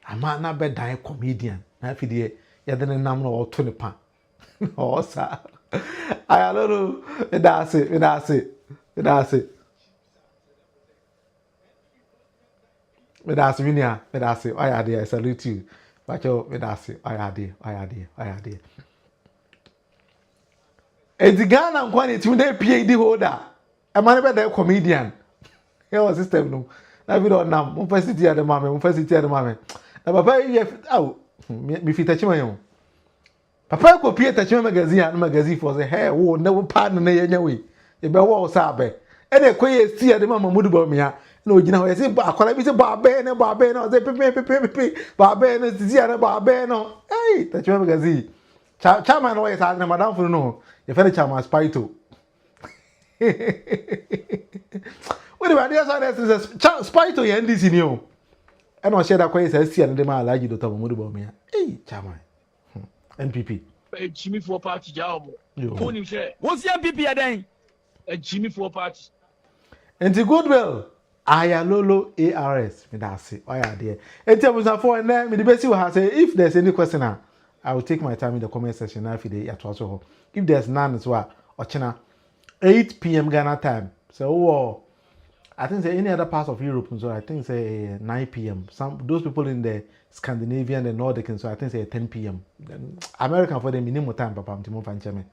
I'm not be die comedian. Na fi de ya de nam no 20 pound. Oh sir. I don't know. That's it. I salute you. But that's it. I did. And the Ghana quantity with a PhD holder. A man better a comedian. Here was system no. Now we don't know. University at the moment. Now papa you oh me fit touch my own. Papa ko pie touch magazine for say hey wo na wo partner na yenya we. E be wo sabe. E dey koye sti ade mama mudu ba me ha. No, you know, I say, Babe, say, Babe, no, say, Babe, no, Tiziana, Babe, no. Hey, that's what I see. Chairman always had them, Madame, for no. If any chairman spy to. What about the other spy to your NDC new? And I share that quite as see and the man like you to talk about me. Hey, chairman. NPP. Jimmy for party job. Yo. Who share? What's the MPP again? A Jimmy for party. And the goodwill. Ayalolo ARS. Me that's it. Why are there? And tell us for and then me the best you have say if there's any question now, I will take my time in the comment section now if they at also. If there's none as well, Ochina 8 p.m. Ghana time. So I think say any other parts of Europe, so I think say 9 p.m. Some those people in the Scandinavian and Nordic, so I think say 10 p.m. Then American for the minimum time, Papa Timon.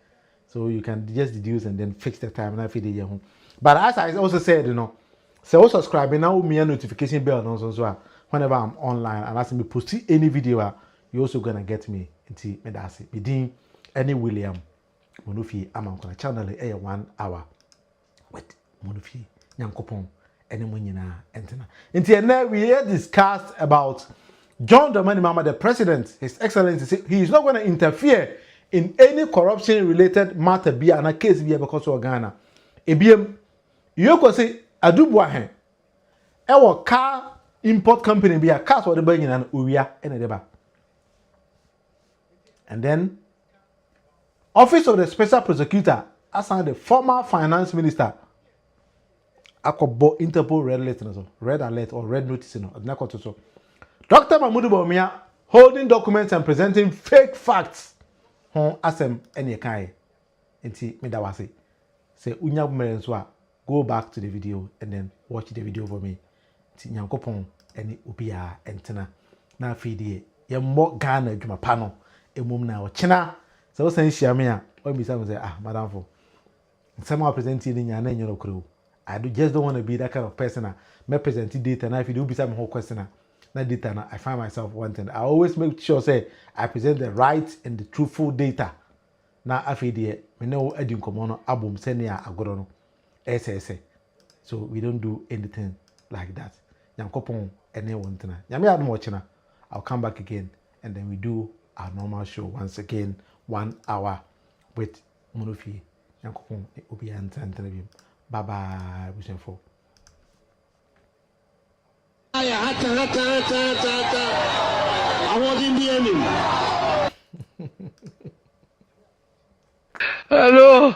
So you can just deduce and then fix the time and I feed the home. But as I also said, you know, so subscribe now me a notification bell and so whenever I'm online and as me post any video, you also gonna get me into me that's it. Bedin any William Monufi I'm on channel 1 hour with Monufi Yankopon any munyina entena. Until now we here discussed about John Dramani Mahama, the president, His Excellency. He is not going to interfere in any corruption related matter be a case be because of Ghana. Ebiem you go say adubwa hen. Ewo car import company be a cars for the buying and uria and deba. And then Office of the Special Prosecutor assigned the former finance minister akobo Interpol red alert or red notice no. Dr. Mahmoud Bawumia holding documents and presenting fake facts. Asem any kai. Enti medawase. Say unya bumerenswa. Go back to the video and then watch the video for me. Ti nyankopon any ubia entena na afidie ye mo Ghana adwuma pa no emum na ochina so san hia me a o mi say madam for some are presenting in yana nyoro kro I just don't want to be that kind of person me present data na afidie ubisa me whole question na data na I find myself wanting. I always make sure say I present the right and the truthful data na afidie me no adi nkomo no abom senia agoro no SSA. So we don't do anything like that. Yankopon any one thing. Yami adum watching. I'll come back again and then we do our normal show once again 1 hour with Munufi. Yankopon obi antantanabim. Bye bye. We for. I want in the Hello.